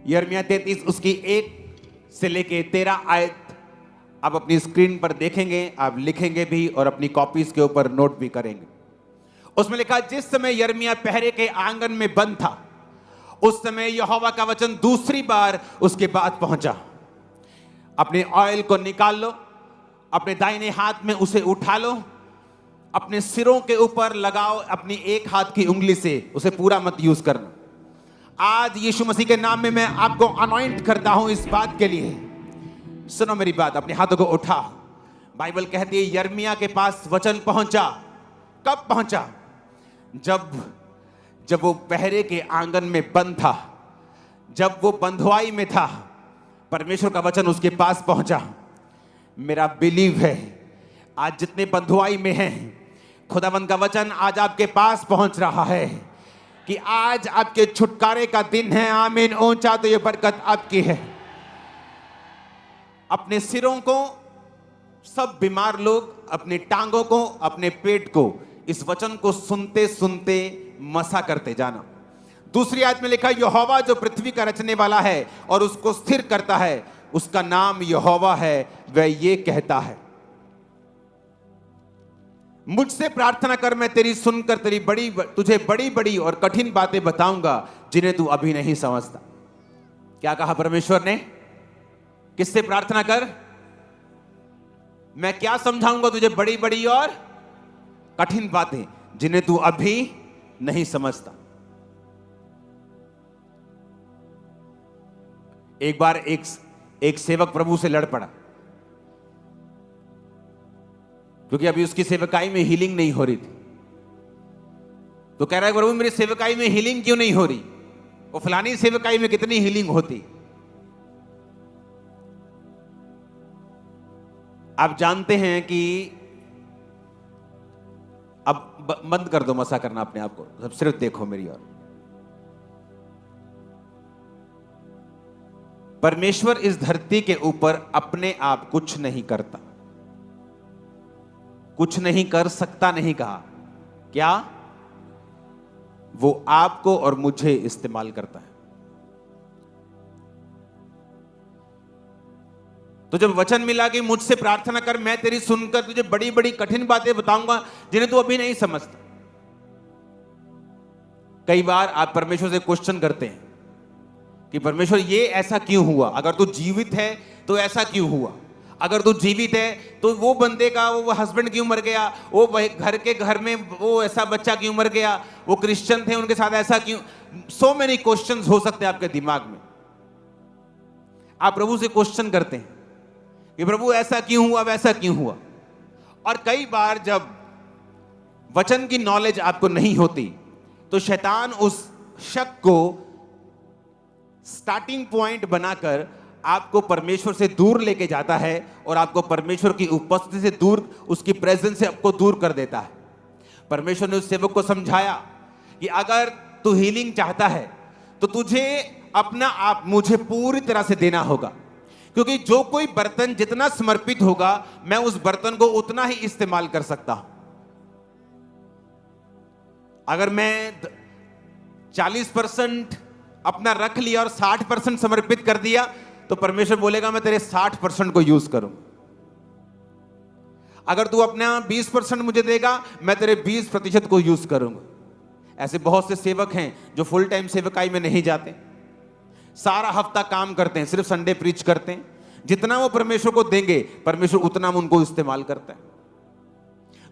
यिर्मयाह 33 उसकी 1 से लेके 13 आयत आप अपनी स्क्रीन पर देखेंगे, आप लिखेंगे भी और अपनी कॉपीज के ऊपर नोट भी करेंगे। उसमें लिखा, जिस समय यिर्मयाह पहरे के आंगन में बंद था, उस समय यहोवा का वचन दूसरी बार उसके पास पहुंचा। अपने ऑयल को निकाल लो, अपने दाहिने हाथ में उसे उठा लो, अपने सिरों के ऊपर लगाओ, अपनी एक हाथ की उंगली से, उसे पूरा मत यूज करना। आज यीशु मसीह के नाम में मैं आपको अनॉइंट करता हूं इस बात के लिए। सुनो मेरी बात, अपने हाथों को उठा। बाइबल कहती है यिर्मयाह के पास वचन पहुंचा। कब पहुंचा? जब वो पहरे के आंगन में बंद था, जब वो बंधुआई में था, परमेश्वर का वचन उसके पास पहुंचा। मेरा बिलीव है आज जितने बंधुआई में हैं, खुदावंद का वचन आज आपके पास पहुंच रहा है कि आज आपके छुटकारे का दिन है। आमीन। ऊंचा तो ये बरकत आपकी है। अपने सिरों को, सब बीमार लोग अपने टांगों को, अपने पेट को इस वचन को सुनते सुनते मसा करते जाना। दूसरी आयत में लिखा, यहोवा जो पृथ्वी का रचने वाला है और उसको स्थिर करता है, उसका नाम यहोवा है। वह ये कहता है, मुझसे प्रार्थना कर, मैं तेरी सुनकर तुझे बड़ी बड़ी और कठिन बातें बताऊंगा जिन्हें तू अभी नहीं समझता। क्या कहा परमेश्वर ने? किससे प्रार्थना कर? मैं क्या समझाऊंगा तुझे बड़ी बड़ी और कठिन बातें जिन्हें तू अभी नहीं समझता। एक बार एक सेवक प्रभु से लड़ पड़ा, क्योंकि अभी उसकी सेवकाई में हीलिंग नहीं हो रही थी। तो कह रहा है, प्रभु मेरी सेवकाई में हीलिंग क्यों नहीं हो रही? वो फलानी सेवकाई में कितनी हीलिंग होती। आप जानते हैं कि अब बंद कर दो मसा करना अपने आप को, सब सिर्फ देखो मेरी ओर। परमेश्वर इस धरती के ऊपर अपने आप कुछ नहीं करता, कुछ नहीं कर सकता नहीं कहा। क्या? वो आपको और मुझे इस्तेमाल करता है। तो जब वचन मिला कि मुझसे प्रार्थना कर, मैं तेरी सुनकर तुझे बड़ी बड़ी कठिन बातें बताऊंगा जिन्हें तू अभी नहीं समझता। कई बार आप परमेश्वर से क्वेश्चन करते हैं कि परमेश्वर ये ऐसा क्यों हुआ? अगर तू जीवित है तो ऐसा क्यों हुआ? अगर तू जीवित है तो वो बंदे का वो हस्बैंड क्यों मर गया? वो घर में वो ऐसा बच्चा क्यों मर गया? वो क्रिश्चियन थे, उनके साथ ऐसा क्यों? सो मेनी क्वेश्चंस हो सकते हैं आपके दिमाग में। आप प्रभु से क्वेश्चन करते हैं कि प्रभु ऐसा क्यों हुआ, वैसा क्यों हुआ। और कई बार जब वचन की नॉलेज आपको नहीं होती तो शैतान उस शक को स्टार्टिंग पॉइंट बनाकर आपको परमेश्वर से दूर लेके जाता है और आपको परमेश्वर की उपस्थिति से दूर, उसकी प्रेजेंस से आपको दूर कर देता है। परमेश्वर ने उस सेवक को समझाया कि अगर तू हीलिंग चाहता है तो तुझे अपना आप मुझे पूरी तरह से देना होगा, क्योंकि जो कोई बर्तन जितना समर्पित होगा, मैं उस बर्तन को उतना ही इस्तेमाल कर सकता हूं। अगर मैं 40% अपना रख लिया और 60% समर्पित कर दिया तो परमेश्वर बोलेगा मैं तेरे 60% को यूज करूं। अगर तू अपना 20% मुझे देगा, मैं तेरे 20% को यूज करूंगा। ऐसे बहुत से सेवक हैं जो फुल टाइम सेवकाई में नहीं जाते, सारा हफ्ता काम करते हैं, सिर्फ संडे प्रीच करते हैं। जितना वो परमेश्वर को देंगे, परमेश्वर उतना उनको इस्तेमाल करता है।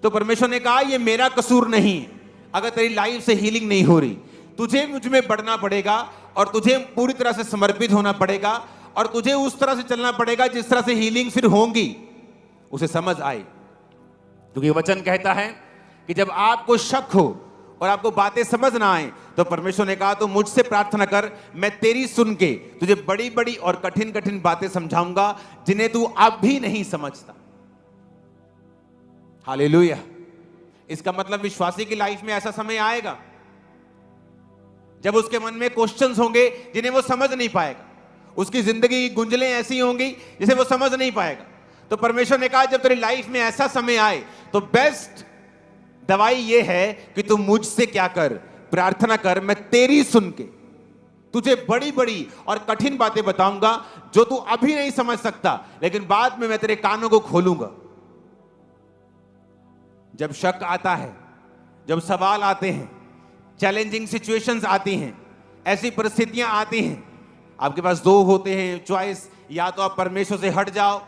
तो परमेश्वर ने कहा ये मेरा कसूर नहीं है। अगर तेरी लाइफ से हीलिंग नहीं हो रही, तुझे मुझ में बढ़ना पड़ेगा और तुझे पूरी तरह से समर्पित होना पड़ेगा और तुझे उस तरह से चलना पड़ेगा जिस तरह से हीलिंग फिर होगी, उसे समझ आए। क्योंकि वचन कहता है कि जब आपको शक हो और आपको बातें समझ ना आए तो परमेश्वर ने कहा तो मुझसे प्रार्थना कर, मैं तेरी सुन के तुझे बड़ी बड़ी और कठिन कठिन बातें समझाऊंगा जिन्हें तू अब भी नहीं समझता। हालेलुया। इसका मतलब विश्वासी की लाइफ में ऐसा समय आएगा जब उसके मन में क्वेश्चंस होंगे जिन्हें वो समझ नहीं पाएगा, उसकी जिंदगी की गुंजलें ऐसी होंगी जिसे वो समझ नहीं पाएगा। तो परमेश्वर ने कहा जब तेरी लाइफ में ऐसा समय आए तो बेस्ट दवाई ये है कि तू मुझसे क्या कर, प्रार्थना कर, मैं तेरी सुन के तुझे बड़ी बड़ी और कठिन बातें बताऊंगा जो तू अभी नहीं समझ सकता, लेकिन बाद में मैं तेरे कानों को खोलूंगा। जब शक आता है, जब सवाल आते हैं, चैलेंजिंग सिचुएशंस आती हैं, ऐसी परिस्थितियां आती हैं, आपके पास दो होते हैं चॉइस। या तो आप परमेश्वर से हट जाओ,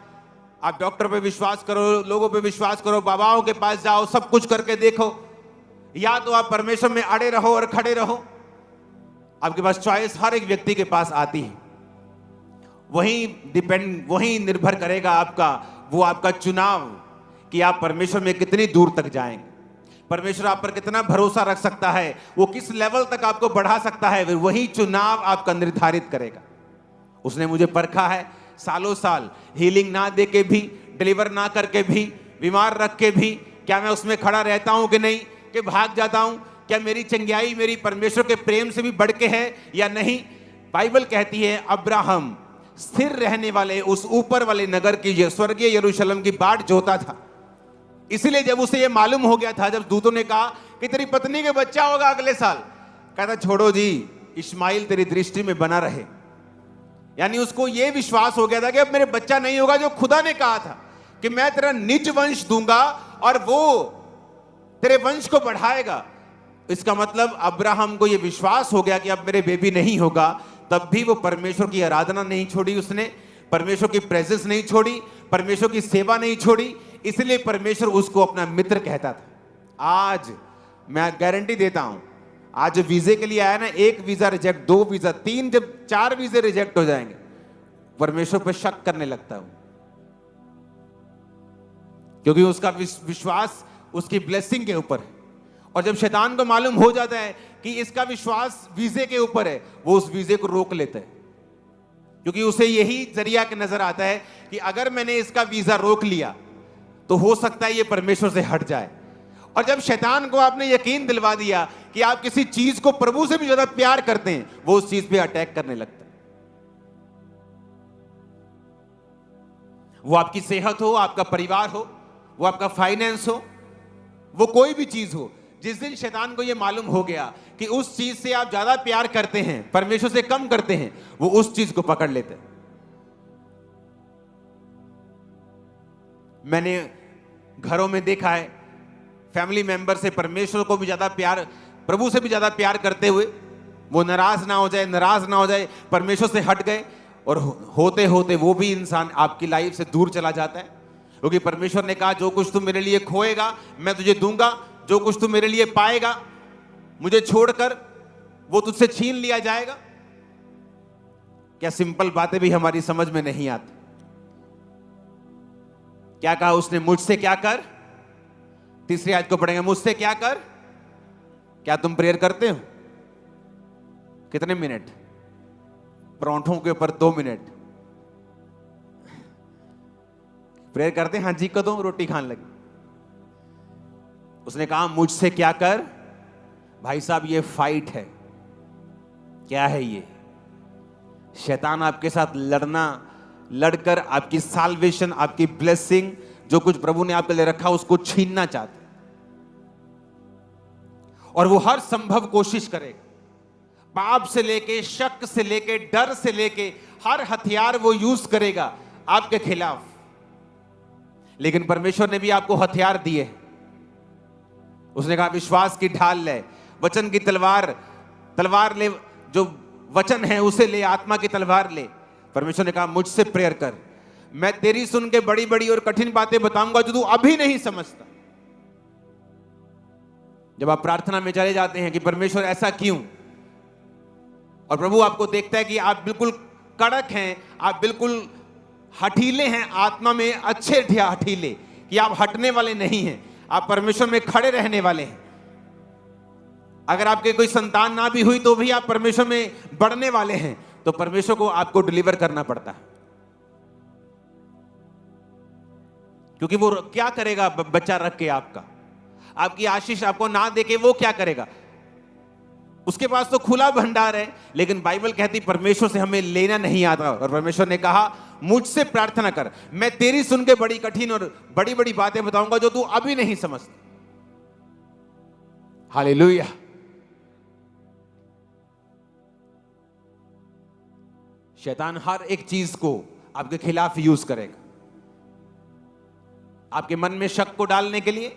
आप डॉक्टर पे विश्वास करो, लोगों पे विश्वास करो, बाबाओं के पास जाओ, सब कुछ करके देखो, या तो आप परमेश्वर में अड़े रहो और खड़े रहो। आपके पास चॉइस हर एक व्यक्ति के पास आती है। वही निर्भर करेगा आपका चुनाव कि आप परमेश्वर में कितनी दूर तक जाएंगे, परमेश्वर आप पर कितना भरोसा रख सकता है, वो किस लेवल तक आपको बढ़ा सकता है, वही चुनाव आपका निर्धारित करेगा। उसने मुझे परखा है सालों साल, हीलिंग ना दे के भी, डिलीवर ना करके भी, बीमार रख के भी। क्या मैं उसमें खड़ा रहता हूं कि नहीं, कि भाग जाता हूं? क्या मेरी चंगाई मेरी परमेश्वर के प्रेम से भी बढ़ के है या नहीं? बाइबल कहती है अब्राहम स्थिर रहने वाले उस ऊपर वाले नगर की, स्वर्गीय यरूशलेम की बाट जोता था। इसलिए जब उसे यह मालूम हो गया था, जब दूतों ने कहा कि तेरी पत्नी के बच्चा होगा अगले साल, कहता छोड़ो जी, इस्माइल तेरी दृष्टि में बना रहे। यानी उसको यह विश्वास हो गया था कि अब मेरे बच्चा नहीं होगा, जो खुदा ने कहा था कि मैं तेरा निज वंश दूंगा और वो तेरे वंश को बढ़ाएगा। इसका मतलब अब्राहम को यह विश्वास हो गया कि अब मेरे बेबी नहीं होगा। तब भी वो परमेश्वर की आराधना नहीं छोड़ी, उसने परमेश्वर की प्रेजेंस नहीं छोड़ी, परमेश्वर की सेवा नहीं छोड़ी। इसलिए परमेश्वर उसको अपना मित्र कहता था। आज मैं गारंटी देता हूं, आज वीजे के लिए आया ना, एक वीजा रिजेक्ट, दो वीजा, तीन, जब 4 वीजे रिजेक्ट हो जाएंगे, परमेश्वर पर शक करने लगता हूं, क्योंकि उसका विश्वास उसकी ब्लेसिंग के ऊपर है। और जब शैतान को मालूम हो जाता है कि इसका विश्वास वीजे के ऊपर है, वो उस वीजे को रोक लेता है, क्योंकि उसे यही जरिया के नजर आता है कि अगर मैंने इसका वीजा रोक लिया तो हो सकता है ये परमेश्वर से हट जाए। और जब शैतान को आपने यकीन दिलवा दिया कि आप किसी चीज को प्रभु से भी ज्यादा प्यार करते हैं, वो उस चीज पे अटैक करने लगता है। वो आपकी सेहत हो, आपका परिवार हो, वो आपका फाइनेंस हो, वो कोई भी चीज हो। जिस दिन शैतान को यह मालूम हो गया कि उस चीज से आप ज्यादा प्यार करते हैं, परमेश्वर से कम करते हैं, वो उस चीज को पकड़ लेते हैं। मैंने घरों में देखा है, फैमिली मेंबर से परमेश्वर को भी ज्यादा प्यार, प्रभु से भी ज्यादा प्यार करते हुए, वो नाराज ना हो जाए, परमेश्वर से हट गए, और होते होते वो भी इंसान आपकी लाइफ से दूर चला जाता है। क्योंकि परमेश्वर ने कहा जो कुछ तू मेरे लिए खोएगा मैं तुझे दूंगा, जो कुछ तू मेरे लिए पाएगा मुझे छोड़कर वो तुझसे छीन लिया जाएगा। क्या सिंपल बातें भी हमारी समझ में नहीं आती। क्या कहा उसने? मुझसे क्या कर। तीसरी आयत को पढ़ेंगे, मुझसे क्या कर। क्या तुम प्रेयर करते हो? कितने मिनट? परांठों के ऊपर 2 मिनट प्रेयर करते हैं। हाँ जी, कदों रोटी खाने लगे। उसने कहा मुझसे क्या कर। भाई साहब, ये फाइट है। क्या है ये? शैतान आपके साथ लड़कर आपकी साल्वेशन, आपकी ब्लेसिंग, जो कुछ प्रभु ने आपके लिए रखा उसको छीनना चाहता है। और वो हर संभव कोशिश करेगा, पाप से लेके, शक से लेके, डर से लेके, हर हथियार वो यूज करेगा आपके खिलाफ। लेकिन परमेश्वर ने भी आपको हथियार दिए। उसने कहा विश्वास की ढाल ले, वचन की तलवार ले, जो वचन है उसे ले, आत्मा की तलवार ले। परमेश्वर ने कहा मुझसे प्रेयर कर, मैं तेरी सुन के बड़ी बड़ी और कठिन बातें बताऊंगा जो तू अभी नहीं समझता। जब आप प्रार्थना में चले जाते हैं कि परमेश्वर ऐसा क्यों, और प्रभु आपको देखता है कि आप बिल्कुल कड़क हैं, आप बिल्कुल हठीले हैं, आत्मा में अच्छे हठीले, कि आप हटने वाले नहीं हैं, आप परमेश्वर में खड़े रहने वाले हैं। अगर आपके कोई संतान ना भी हुई तो भी आप परमेश्वर में बढ़ने वाले हैं, तो परमेश्वर को आपको डिलीवर करना पड़ता है। क्योंकि वो क्या करेगा बच्चा रख के आपकी आशीष आपको ना देके वो क्या करेगा? उसके पास तो खुला भंडार है। लेकिन बाइबल कहती परमेश्वर से हमें लेना नहीं आता। और परमेश्वर ने कहा मुझसे प्रार्थना कर, मैं तेरी सुन के बड़ी कठिन और बड़ी बड़ी बातें बताऊंगा जो तू अभी नहीं समझता। हालेलुया। शैतान हर एक चीज को आपके खिलाफ यूज करेगा, आपके मन में शक को डालने के लिए,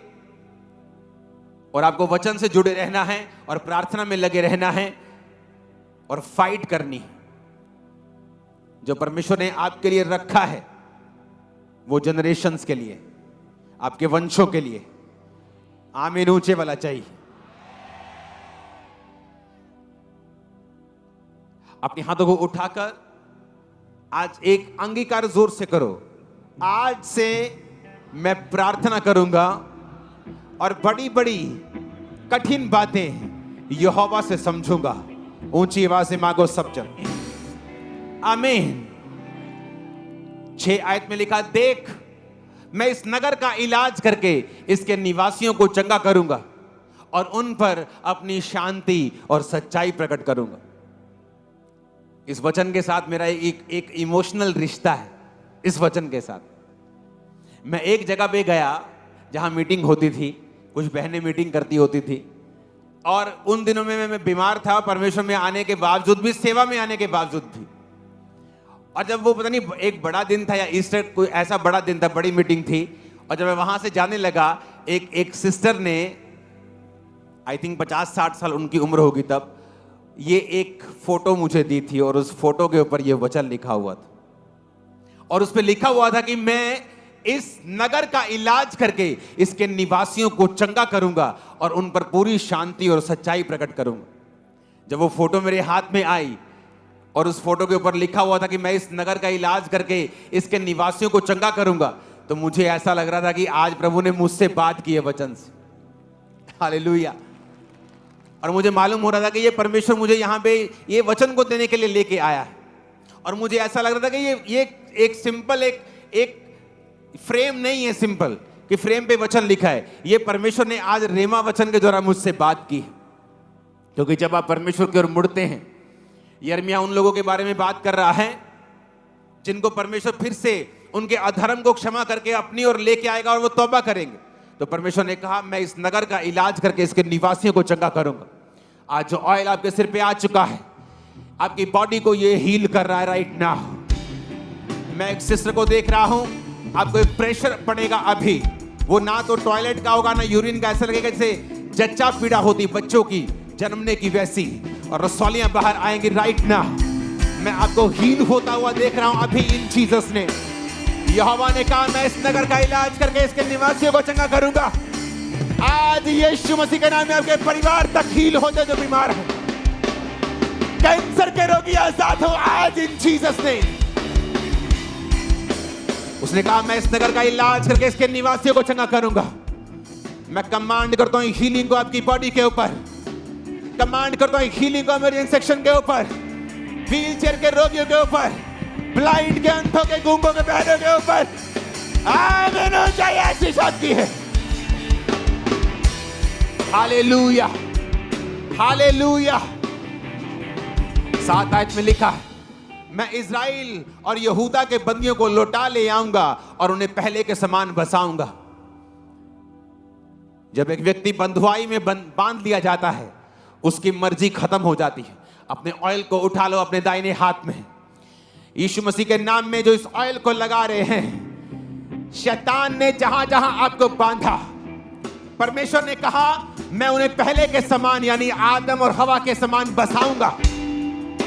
और आपको वचन से जुड़े रहना है और प्रार्थना में लगे रहना है और फाइट करनी है। जो परमेश्वर ने आपके लिए रखा है वो जनरेशंस के लिए, आपके वंशों के लिए। आमीन ऊंचे वाला चाहिए। अपने हाथों को उठाकर आज एक अंगीकार जोर से करो, आज से मैं प्रार्थना करूंगा और बड़ी बड़ी कठिन बातें यहोवा से समझूंगा। ऊंची आवाज से मांगो सब जन। आमीन। 6 आयत में लिखा, देख मैं इस नगर का इलाज करके इसके निवासियों को चंगा करूंगा और उन पर अपनी शांति और सच्चाई प्रकट करूंगा। इस वचन के साथ मेरा एक इमोशनल रिश्ता है। इस वचन के साथ मैं एक जगह पे गया जहां मीटिंग होती थी, कुछ बहनें मीटिंग करती होती थी, और उन दिनों में मैं बीमार था, परमेश्वर में आने के बावजूद भी, सेवा में आने के बावजूद भी। और जब वो पता नहीं एक बड़ा दिन था या ईस्टर, कोई ऐसा बड़ा दिन था, बड़ी मीटिंग थी, और जब मैं वहां से जाने लगा, एक सिस्टर ने, आई थिंक 50-60 साल उनकी उम्र होगी तब, ये एक फोटो मुझे दी थी और उस फोटो के ऊपर ये वचन लिखा हुआ था, और उस पर लिखा हुआ था कि मैं इस नगर का इलाज करके इसके निवासियों को चंगा करूंगा और उन पर पूरी शांति और सच्चाई प्रकट करूंगा। जब वो फोटो मेरे हाथ में आई और उस फोटो के ऊपर लिखा हुआ था कि मैं इस नगर का इलाज करके इसके निवासियों को चंगा करूंगा, तो मुझे ऐसा लग रहा था कि आज प्रभु ने मुझसे बात की है वचन से। हालेलुया। और मुझे मालूम हो रहा था कि ये परमेश्वर मुझे यहाँ पे ये वचन को देने के लिए लेके आया है, और मुझे ऐसा लग रहा था कि ये एक सिंपल एक फ्रेम नहीं है, सिंपल कि फ्रेम पे वचन लिखा है। ये परमेश्वर ने आज रेमा वचन के द्वारा मुझसे बात की, क्योंकि जब आप परमेश्वर की ओर मुड़ते हैं, यिर्मयाह उन लोगों के बारे में बात कर रहा है जिनको परमेश्वर फिर से उनके अधर्म को क्षमा करके अपनी ओर लेके आएगा और वो तौबा करेंगे। तो परमेश्वर ने कहा, मैं इस नगर का इलाज करके इसके निवासियों को चंगा करूंगा। आज जो ऑयल आपके सिर पे आ चुका है, आपकी बॉडी को ये हील कर रहा है राइट नाउ। मैं एक सिस्टर को देख रहा हूं, आपको एक प्रेशर पड़ेगा अभी, वो ना तो टॉयलेट का होगा ना यूरिन का, ऐसा लगेगा जैसे जच्चा पीड़ा होती बच्चों की जन्मने की, वैसी, और रसौलियां बाहर आएंगी राइट नाउ। मैं आपको हील होता हुआ देख रहा हूं अभी इन जीसस ने। यहोवा ने कहा, मैं इस नगर का इलाज करके इसके निवासियों को चंगा करूंगा। आज यीशु मसीह के नाम में आपके परिवार तक हील हो जाए जो बीमार है। कैंसर के रोगी आजाद हो आज इन जीसस ने। उसने कहा, मैं इस नगर का इलाज करके इसके निवासियों को चंगा करूंगा। मैं कमांड करता हूं हीलिंग को आपकी बॉडी के ऊपर, कमांड करता हूं हीलिंग को इमरजेंसी सेक्शन के ऊपर, व्हील चेयर के रोगियों के ऊपर, ब्लाइंड के, अंधों के, गूंगों के, बहरों के ऊपर। आमीन हो जाए, ऐसी शादी है। Hallelujah, hallelujah. 7 आयत में लिखा है, मैं इज़राइल और यहूदा के बंदियों को लौटा ले आऊंगा और उन्हें पहले के समान बसाऊंगा। जब एक व्यक्ति बंधुआई में बांध लिया जाता है, उसकी मर्जी खत्म हो जाती है। अपने ऑयल को उठा लो अपने दाहिने हाथ में, यीशु मसीह के नाम में जो इस ऑयल को लगा रहे हैं, शैतान ने जहां जहां आपको बांधा, परमेश्वर ने कहा, मैं उन्हें पहले के समान यानी आदम और हवा के समान बसाऊंगा।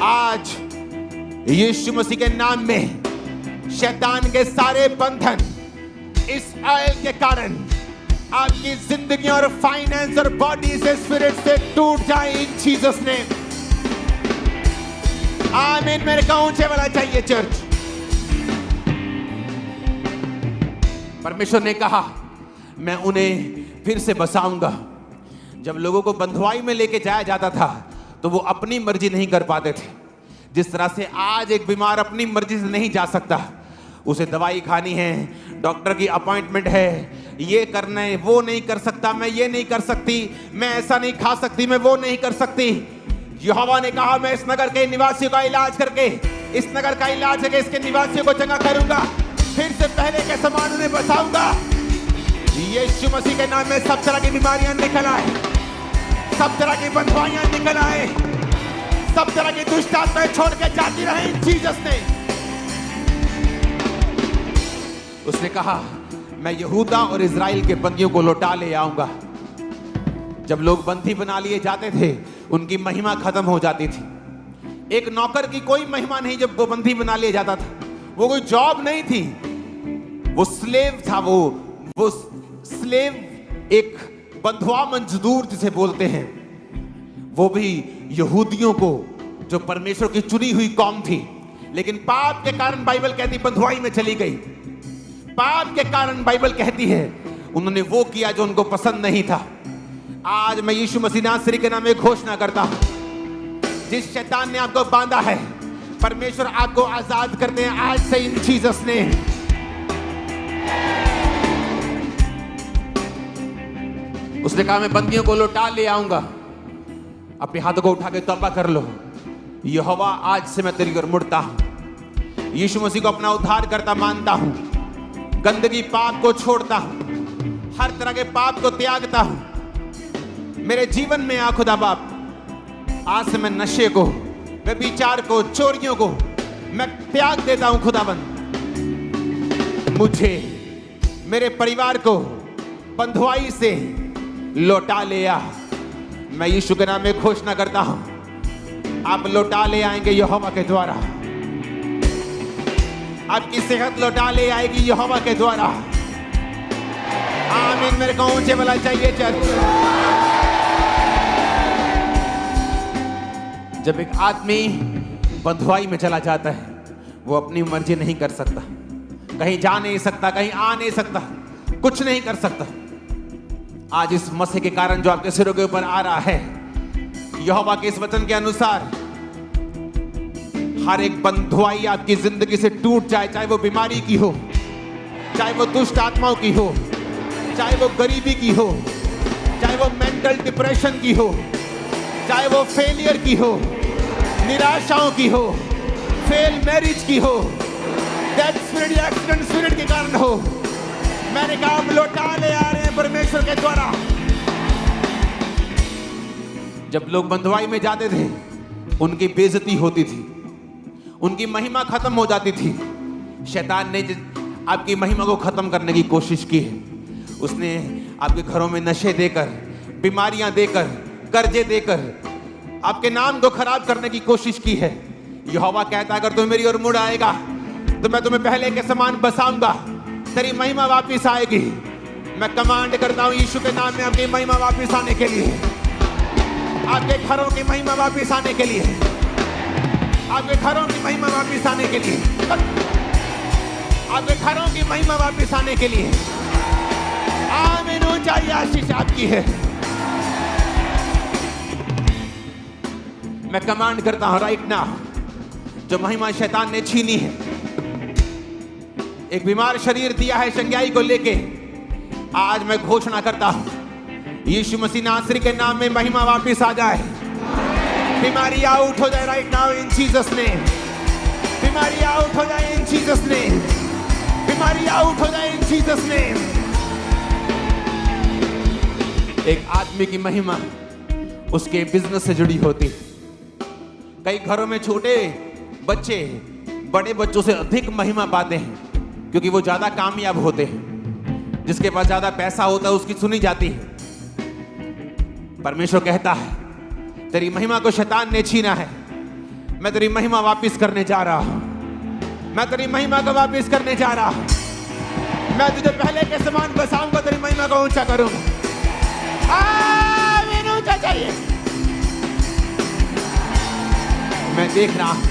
आज यीशु मसीह के नाम में शैतान के सारे बंधन इस ऑयल के कारण आपकी जिंदगी और फाइनेंस और बॉडी से, स्पिरिट से टूट जाए इन जीसस ने। आमीन। मेरे को ऊंचे वाला चाहिए चर्च। परमेश्वर ने कहा, मैं उन्हें फिर से बसाऊंगा। जब लोगों को बंधुआई में लेके जाया जाता था तो वो अपनी मर्जी नहीं कर पाते थे। जिस तरह से आज एक बीमार अपनी मर्जी से नहीं जा सकता, उसे दवाई खानी है, डॉक्टर की अपॉइंटमेंट है, ये करना है, वो नहीं कर सकता, मैं ये नहीं कर सकती, मैं ऐसा नहीं खा सकती, मैं वो नहीं कर सकती। यहोवा ने कहा, मैं इस नगर के निवासियों का इलाज करके, इस नगर का इलाज करके इसके निवासियों को चंगा करूंगा, फिर से पहले के समान उन्हें बसाऊंगा। यीशु मसीह के नाम में सब तरह की बीमारियां निकल आए, सब तरह की बंधुआइयां निकल आए, सब तरह की दुष्ट आत्माएं छोड़ के जाती रहे इन जीसस ने। उसने कहा मैं यहूदा और इजराइल के बंदियों को लौटा ले आऊंगा। जब लोग बंदी बना लिए जाते थे उनकी महिमा खत्म हो जाती थी। एक नौकर की कोई महिमा नहीं जब वो बंदी बना लिया जाता था। वो कोई जॉब नहीं थी, वो स्लेव था। वो स्लेव एक बंधुआ मजदूर जिसे बोलते हैं, वो भी यहूदियों को जो परमेश्वर की चुनी हुई कौम थी, लेकिन पाप के कारण बाइबल कहती बंधुआई में चली गई। पाप के कारण बाइबल कहती है उन्होंने वो किया जो उनको पसंद नहीं था। आज मैं यीशु मसीह नासरी के नाम में घोषणा करता हूं, जिस शैतान ने आपको बांधा है परमेश्वर आपको आजाद करते हैं आज से इन जीसस ने। उसने कहा मैं बंदियों को लौटा ले आऊंगा। अपने हाथों को उठा के तौबा कर लो, यहोवा आज से मैं तेरी ओर मुड़ता हूं। यीशु मसीह को अपना उद्धार करता मानता हूं, गंदगी पाप को छोड़ता हूं, हर तरह के पाप को त्यागता हूं। मेरे जीवन में आ खुदा बाप, आज से मैं नशे को, व्यभिचार को, चोरियों को मैं त्याग देता हूं खुदाबंद। मुझे, मेरे परिवार को बंधुआई से लौटा ले आ। मैं यीशु के नाम में घोषणा करता हूं आप लौटा ले आएंगे यहोवा के द्वारा। आपकी सेहत लौटा ले आएगी यहोवा के द्वारा। आमीन। मेरे को ऊंचे वाला चाहिए चर्च। जब एक आदमी बंधुआई में चला जाता है वो अपनी मर्जी नहीं कर सकता, कहीं जा नहीं सकता, कहीं आ नहीं सकता, कुछ नहीं कर सकता। आज इस मसीह के कारण जो आपके सिरों के ऊपर आ रहा है, यहोवा के इस वचन के अनुसार हर एक बंधुआई आपकी जिंदगी से टूट जाए, चाहे वो बीमारी की हो, चाहे वो दुष्ट आत्माओं की हो, चाहे वो गरीबी की हो, चाहे वो मेंटल डिप्रेशन की हो, चाहे वो फेलियर की हो, निराशाओं की हो, फेल मैरिज की हो, डेथ स्पिरिट या एक्सीडेंट स्पिरिट के कारण हो। मैंने कहा आप लौटा ले आ रहे हैं परमेश्वर के द्वारा। जब लोग बंधुआई में जाते थे उनकी बेइज्जती होती थी, उनकी महिमा खत्म हो जाती थी। शैतान ने आपकी महिमा को खत्म करने की कोशिश की है। उसने आपके घरों में नशे देकर, बीमारियां देकर, कर्जे देकर आपके नाम को खराब करने की कोशिश की है। यहोवा कहता है अगर तुम मेरी ओर मुड़ आएगा तो मैं तुम्हें पहले के समान बसाऊंगा, तेरी महिमा वापिस आएगी। मैं कमांड करता हूं यीशु के नाम में आपकी महिमा वापिस आने के लिए, आपके घरों की महिमा वापिस आने के लिए, आपके घरों की महिमा वापिस आने के लिए, आपके घरों की महिमा वापिस आने के लिए। आमीन। ऊंचाई आशीष आपकी है। मैं कमांड करता हूं राइट नाउ, जो महिमा शैतान ने छीनी है, एक बीमार शरीर दिया है शंगाई को लेके, आज मैं घोषणा करता हूं यीशु मसीह नासरी के नाम में महिमा वापिस आ जाए। बीमारी आउट हो जाए right now in Jesus name. बीमारी आउट हो जाए इन जीसस नेम। बीमारी आउट हो जाए इन जीसस नेम। एक आदमी की महिमा उसके बिजनेस से जुड़ी होती। कई घरों में छोटे बच्चे बड़े बच्चों से अधिक महिमा पाते हैं क्योंकि वो ज्यादा कामयाब होते हैं। जिसके पास ज्यादा पैसा होता है उसकी सुनी जाती है। परमेश्वर कहता है तेरी महिमा को शैतान ने छीना है, मैं तेरी महिमा वापिस करने जा रहा हूं। मैं तेरी महिमा को वापिस करने जा रहा हूं। मैं तुझे पहले के समान बसाऊंगा, तेरी महिमा को ऊंचा करूंगा। आमीन। ऊंचा चाहिए। मैं देख रहा हूं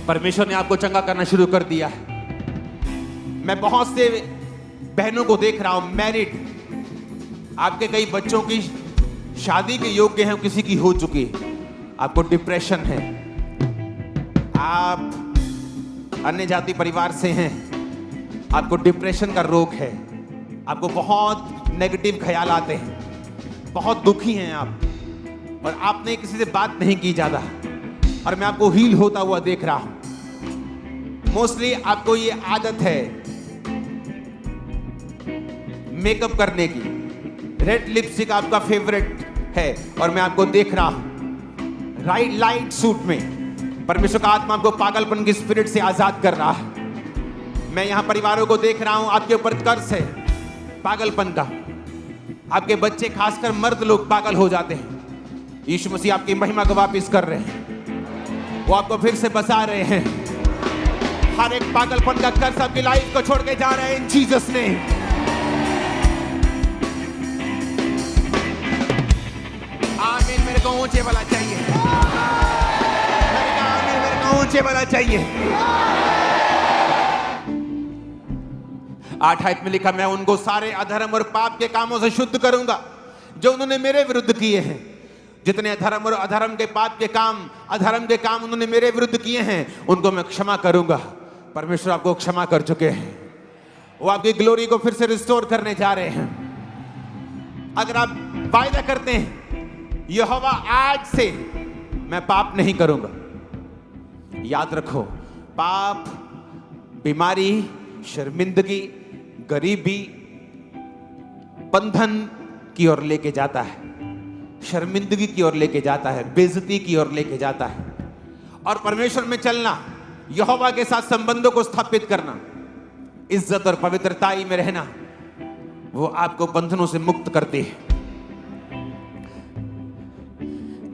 परमेश्वर ने आपको चंगा करना शुरू कर दिया है। मैं बहुत से बहनों को देख रहा हूं मैरिड, आपके कई बच्चों की शादी के योग्य हैं, किसी की हो चुकी है। आपको डिप्रेशन है, आप अन्य जाति परिवार से हैं, आपको डिप्रेशन का रोग है, आपको बहुत नेगेटिव ख्याल आते हैं, बहुत दुखी हैं आप, और आपने किसी से बात नहीं की ज्यादा, और मैं आपको हील होता हुआ देख रहा हूं। मोस्टली आपको ये आदत है मेकअप करने की। रेड लिपस्टिक आपका फेवरेट है और मैं आपको देख रहा हूं राइट लाइट सूट में परमेश्वर का आत्मा आपको पागलपन की स्पिरिट से आजाद कर रहा है। मैं यहां परिवारों को देख रहा हूं, आपके ऊपर कर्ज है पागलपन का। आपके बच्चे खासकर मर्द लोग पागल हो जाते हैं। यीशु मसीह आपकी महिमा को वापस कर रहे हैं, वो आपको फिर से बचा रहे हैं। हर एक पागलपन का कर्ज आपकी लाइफ को छोड़ के जा रहे हैं इन जीसस ने। आमीन। मेरे को ऊंचे वाला चाहिए, मेरे को ऊंचे वाला चाहिए। 8 आयत में लिखा, मैं उनको सारे अधर्म और पाप के कामों से शुद्ध करूंगा जो उन्होंने मेरे विरुद्ध किए हैं। जितने अधर्म और अधर्म के पाप के काम, अधर्म के काम उन्होंने मेरे विरुद्ध किए हैं, उनको मैं क्षमा करूंगा। परमेश्वर आपको क्षमा कर चुके हैं, वो आपकी ग्लोरी को फिर से रिस्टोर करने जा रहे हैं। अगर आप वायदा करते हैं यहोवा आज से मैं पाप नहीं करूंगा, याद रखो पाप बीमारी, शर्मिंदगी, गरीबी, बंधन की ओर लेके जाता है, शर्मिंदगी की ओर लेके जाता है, बेइज्जती की ओर लेके जाता है। और परमेश्वर में चलना, यहोवा के साथ संबंधों को स्थापित करना, इज्जत और पवित्रताई में रहना, वो आपको बंधनों से मुक्त करती है।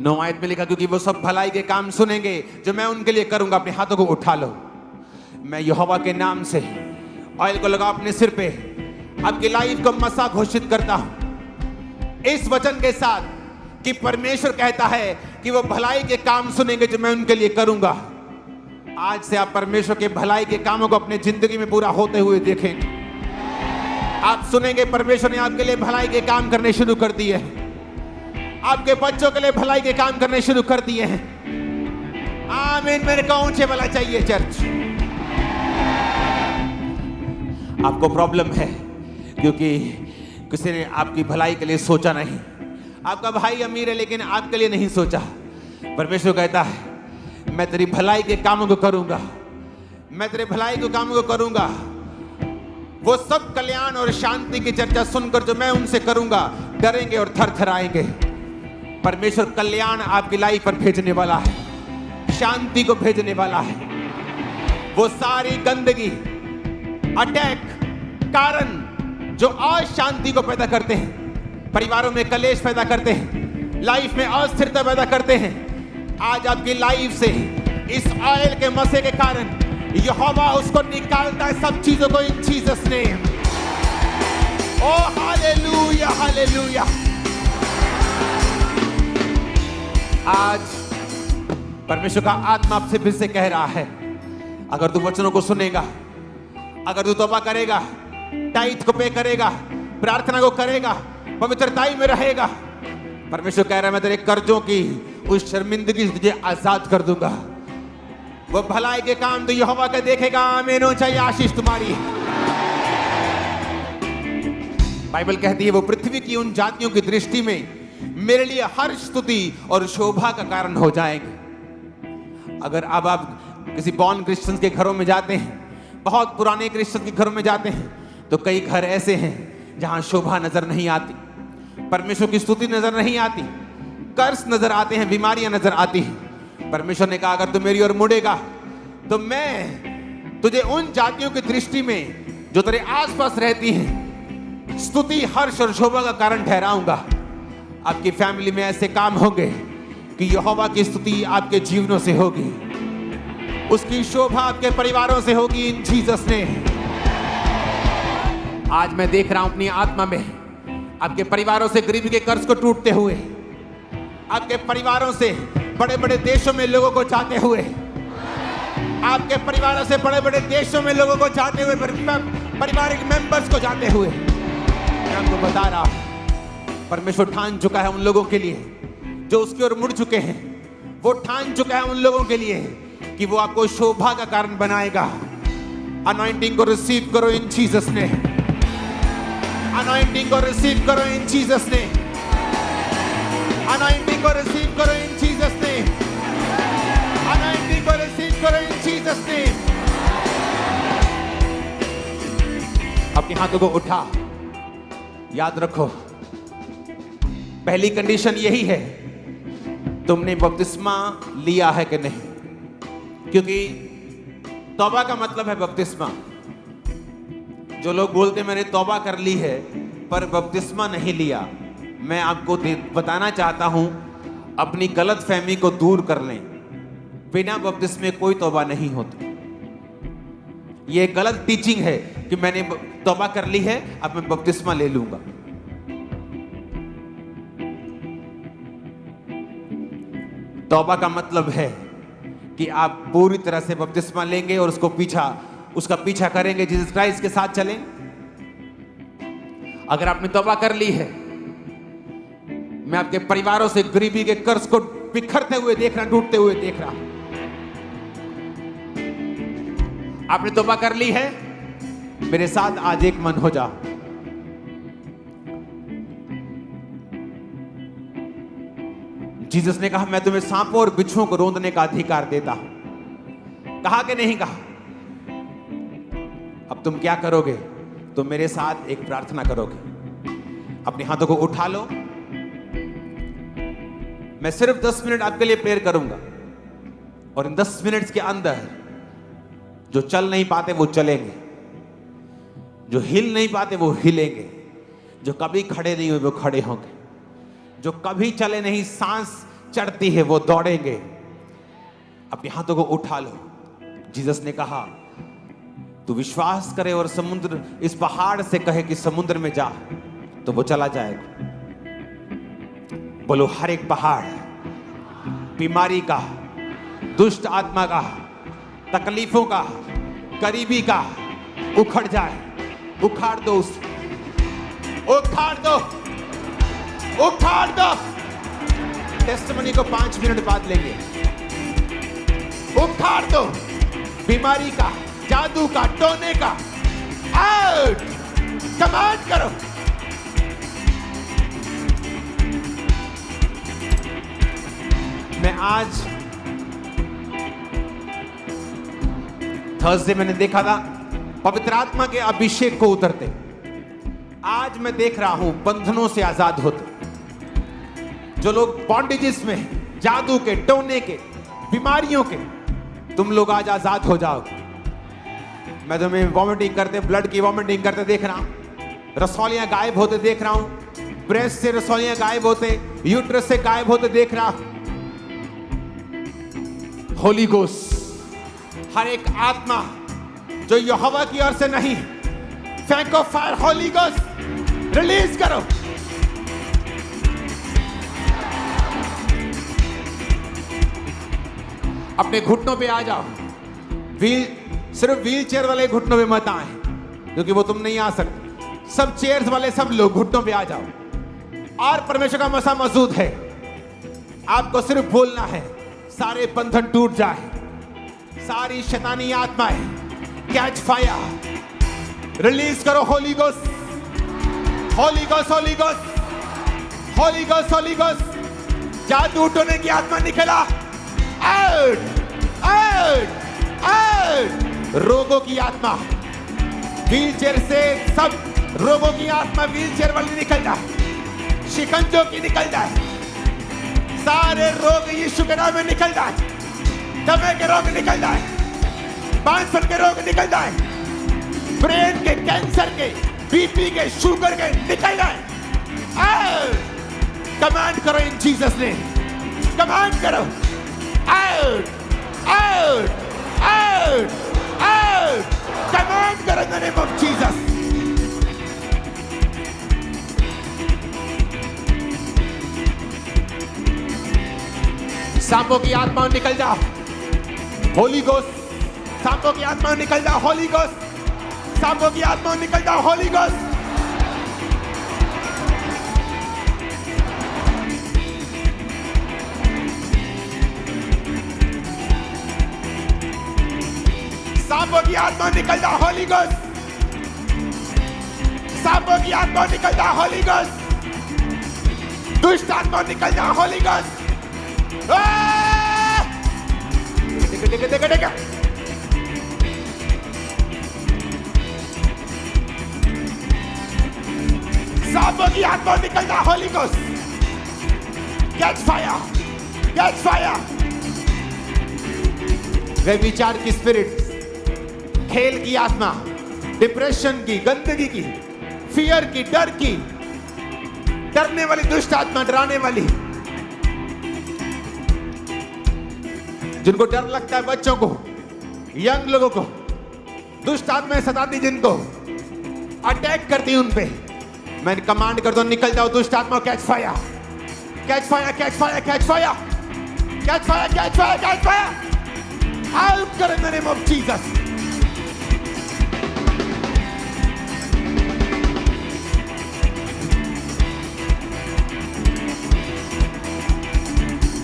9 आयत में लिखा, क्योंकि वो सब भलाई के काम सुनेंगे जो मैं उनके लिए करूंगा। अपने हाथों को उठा लो। मैं यहोवा के नाम से ऑयल को लगाओ अपने सिर पे, आपकी लाइफ को मसा घोषित करता हूं इस वचन के साथ कि परमेश्वर कहता है कि वो भलाई के काम सुनेंगे जो मैं उनके लिए करूंगा। आज से आप परमेश्वर के भलाई के कामों को अपने जिंदगी में पूरा होते हुए देखेंगे। आप सुनेंगे परमेश्वर ने आपके लिए भलाई के काम करने शुरू कर दिए हैं, आपके बच्चों के लिए भलाई के काम करने शुरू कर दिए हैं। आमीन। मेरे को ऊंचे वाला चाहिए चर्च। आपको प्रॉब्लम है क्योंकि किसी ने आपकी भलाई के लिए सोचा नहीं। आपका भाई अमीर है लेकिन आपके लिए नहीं सोचा। परमेश्वर कहता है मैं तेरी भलाई के कामों को करूंगा, मैं तेरे भलाई के कामों को करूंगा। वो सब कल्याण और शांति की चर्चा सुनकर जो मैं उनसे करूंगा, डरेंगे और थरथराएंगे। परमेश्वर कल्याण आपकी लाइफ पर भेजने वाला है, शांति को भेजने वाला है। वो सारी गंदगी, अटैक, कारण जो अशांति को पैदा करते हैं, परिवारों में कलेश पैदा करते हैं, लाइफ में अस्थिरता पैदा करते हैं, आज आपकी लाइफ से इस ऑयल के मसे के कारण यहोवा उसको निकालता है, सब चीजों को in Jesus name. Oh hallelujah, hallelujah. आज परमेश्वर का आत्मा आपसे फिर से कह रहा है, अगर तू वचनों को सुनेगा, अगर तू तौबा करेगा, टाइट को पे करेगा, प्रार्थना को करेगा, पवित्रताई में रहेगा, परमेश्वर कह रहा है मैं तेरे कर्जों की उस शर्मिंदगी से तुझे आजाद कर दूंगा। वो भलाई के काम तो यहोवा का देखेगा। आमीन। हो चाहिए आशीष तुम्हारी। बाइबल कहती है वो पृथ्वी की उन जातियों की दृष्टि में मेरे लिए हर स्तुति और शोभा का कारण हो जाएंगे। अगर अब आप किसी बॉर्न क्रिश्चियंस के घरों में जाते हैं, बहुत पुराने क्रिश्चियन के घरों में जाते हैं, तो कई घर ऐसे हैं जहां शोभा नजर नहीं आती, परमेश्वर की स्तुति नजर नहीं आती, कर्ज नजर आते हैं, बीमारियां नजर आती हैं। परमेश्वर ने कहा अगर तू मेरी ओर मुड़ेगा तो मैं तुझे उन जातियों की दृष्टि में जो तेरे आसपास रहती हैं स्तुति, हर्ष और शोभा का कारण ठहराऊंगा। आपकी फैमिली में ऐसे काम होंगे कि यहोवा की स्तुति आपके जीवनों से होगी, उसकी शोभा आपके परिवारों से होगी इन जीसस ने। आज मैं देख रहा हूं अपनी आत्मा में आपके परिवारों से गरीबी के कर्ज को टूटते हुए, आपके परिवारों से बड़े बड़े देशों में लोगों को जाते हुए, आपके परिवारों से बड़े बड़े देशों में लोगों को जाते हुए, पारिवारिक मेंबर्स को जाते हुए। मैं आपको बता रहा हूं परमेश्वर ठान चुका है उन लोगों के लिए जो उसकी ओर मुड़ चुके हैं। वो ठान चुका है उन लोगों के लिए कि वो आपको शोभा का कारण बनाएगा। अनॉइंटिंग को रिसीव करो इन जीसस ने। अनॉइंटिंग को रिसीव करो इन जीसस ने। अनॉइंटिंग को रिसीव करो इन जीसस ने। अनॉइंटिंग को रिसीव करो इन जीसस ने। अपने हाथों को उठा। याद रखो पहली कंडीशन यही है, तुमने बपतिस्मा लिया है कि नहीं? क्योंकि तौबा का मतलब है बपतिस्मा। जो लोग बोलते मैंने तौबा कर ली है पर बपतिस्मा नहीं लिया, मैं आपको बताना चाहता हूं अपनी गलत फहमी को दूर कर लें। बिना बपतिस्मे कोई तौबा नहीं होती। ये गलत टीचिंग है कि मैंने तौबा कर ली है, अब मैं बपतिस्मा ले लूंगा। तौबा का मतलब है कि आप पूरी तरह से बपतिस्मा लेंगे और उसका पीछा करेंगे, जीसस क्राइस्ट के साथ चलें। अगर आपने तौबा कर ली है, मैं आपके परिवारों से गरीबी के कर्ज को बिखरते हुए देख रहा, टूटते हुए देख रहा। आपने तौबा कर ली है, मेरे साथ आज एक मन हो जाओ। जीसस ने कहा मैं तुम्हें सांपों और बिच्छुओं को रौंदने का अधिकार देता हूं। कहा कि नहीं कहा? अब तुम क्या करोगे? तुम मेरे साथ एक प्रार्थना करोगे। अपने हाथों को उठा लो। मैं सिर्फ 10 मिनट आपके लिए प्रेयर करूंगा और इन 10 मिनट्स के अंदर जो चल नहीं पाते वो चलेंगे, जो हिल नहीं पाते वो हिलेंगे, जो कभी खड़े नहीं हुए वो खड़े होंगे, जो कभी चले नहीं, सांस चढ़ती है वो दौड़ेंगे। अपने हाथों को उठा लो। जीसस ने कहा तू विश्वास करे और समुद्र, इस पहाड़ से कहे कि समुद्र में जा, तो वो चला जाएगा। बोलो हर एक पहाड़, बीमारी का, दुष्ट आत्मा का, तकलीफों का, गरीबी का उखड़ जाए। उखाड़ दो उसे, उखाड़ दो, उखाड़ दो। टेस्टिमनी को 5 मिनट बाद लेंगे। उखाड़ दो बीमारी का, जादू का, टोने का। आउट! कमांड करो। मैं आज थर्सडे मैंने देखा था पवित्र आत्मा के अभिषेक को उतरते। आज मैं देख रहा हूं बंधनों से आजाद होते। जो लोग बॉन्डेजेस में, जादू के, टोने के, बीमारियों के, तुम लोग आज आजाद हो जाओ। मैं तुम्हें वॉमिटिंग करते, ब्लड की वॉमिटिंग करते देख रहा हूं। रसौलियां गायब होते देख रहा हूं। ब्रेस्ट से रसौलियां गायब होते, यूट्रस से गायब होते देख रहा हूं। होली गोस्ट, हर एक आत्मा जो यहोवा की ओर से नहीं, फेंको फायर। होली गोस्ट रिलीज करो। अपने घुटनों पे आ जाओ। सिर्फ व्हील चेयर वाले घुटनों पे मत आए, क्योंकि वो तुम नहीं आ सकते। सब चेयर्स वाले सब लोग घुटनों पे आ जाओ। और परमेश्वर का मसा मौजूद है। आपको सिर्फ बोलना है, सारे बंधन टूट जाए, सारी शैतानी आत्माएं कैच फायर। रिलीज करो Holi ghost, Holi ghost, Holi ghost, Holi ghost, Holi ghost. जादू टोने की आत्मा निकला। Out, out, out. रोगों की आत्मा, व्हीलचेयर से सब रोगों की आत्मा व्हीलचेयर वाली निकल जाए। शिकंजों की निकल जाए। सारे रोग यीशु के नाम में निकल जाए। दमे के रोग निकल जाए। बांसर के रोग निकल जाए। ब्रेन के, कैंसर के, बीपी के, शुगर के निकल जाए। कमांड करो इन जीसस ने। कमांड करो। Out, out, out, out. Command करो in the name of Jesus. सांपों की आत्मा निकल जाओ। होली गोस्ट, सांपों की आत्मा निकल जाओ। होली गोस्ट, सांपों की आत्मा निकल जाओ। होली गोस्ट। सांपों की आत्मा निकल जाओ। होली गोस्ट, सांपों की आत्मा निकल जाओ। होली गोस्ट। दुष्ट आत्मा निकल जाओ। होली गोस्ट। सांपों की आत्मा निकल जा। Holi ghost catch fire, catch fire. व्यभिचार की स्पिरिट, खेल की आत्मा, डिप्रेशन की, गंदगी की, फियर की, डर की, डरने वाली दुष्ट आत्मा, डराने वाली, जिनको डर लगता है, बच्चों को, यंग लोगों को, दुष्ट आत्माएं सताती जिनको, अटैक करती उन पे, मैं कमांड कर दूं निकल जाओ दुष्ट आत्मा। Catch fire, catch fire, catch fire, catch fire, catch fire, catch fire, catch fire. Out कर in the name of Jesus.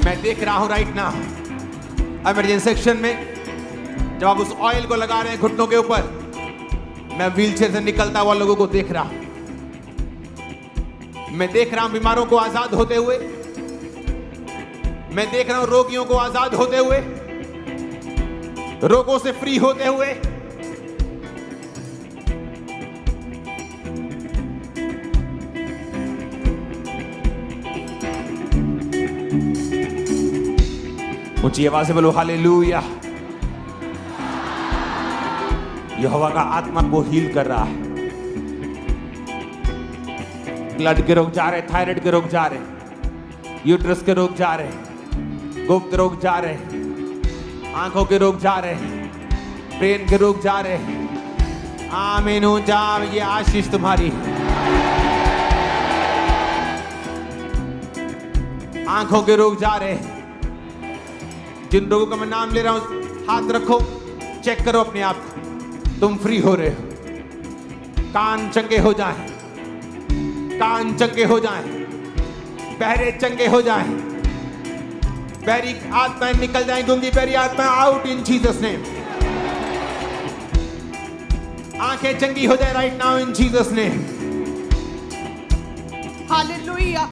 मैं देख रहा हूं राइट नाउ इमरजेंसी सेक्शन में, जब आप उस ऑयल को लगा रहे हैं घुटनों के ऊपर, मैं व्हीलचेयर से निकलता हुआ लोगों को देख रहा हूं। मैं देख रहा हूं बीमारों को आजाद होते हुए, मैं देख रहा हूं रोगियों को आजाद होते हुए, रोगों से फ्री होते हुए। ऊंची आवाज से बोलो हालेलुया। यहोवा का आत्मा को हील कर रहा है। ब्लड के रोग जा रहे, थायराइड के रोग जा रहे, यूट्रस के रोग जा रहे, गुप्त रोग जा रहे, आंखों के रोग जा रहे, ब्रेन के रोग जा रहे। आमीन हो जा, ये आशीष तुम्हारी। आंखों के रोग जा रहे, जिन रोगों का मैं नाम ले रहा हूं, हाथ रखो, चेक करो अपने आप को, तुम फ्री हो रहे हो। कान चंगे हो जाएं, कान चंगे हो जाएं, बहरे चंगे हो जाएं, बहरी आत्माएं निकल जाएं, गूंगी बहरी आत्माएं आउट इन जीसस नेम। आंखें चंगी हो जाए right now in Jesus name. Hallelujah.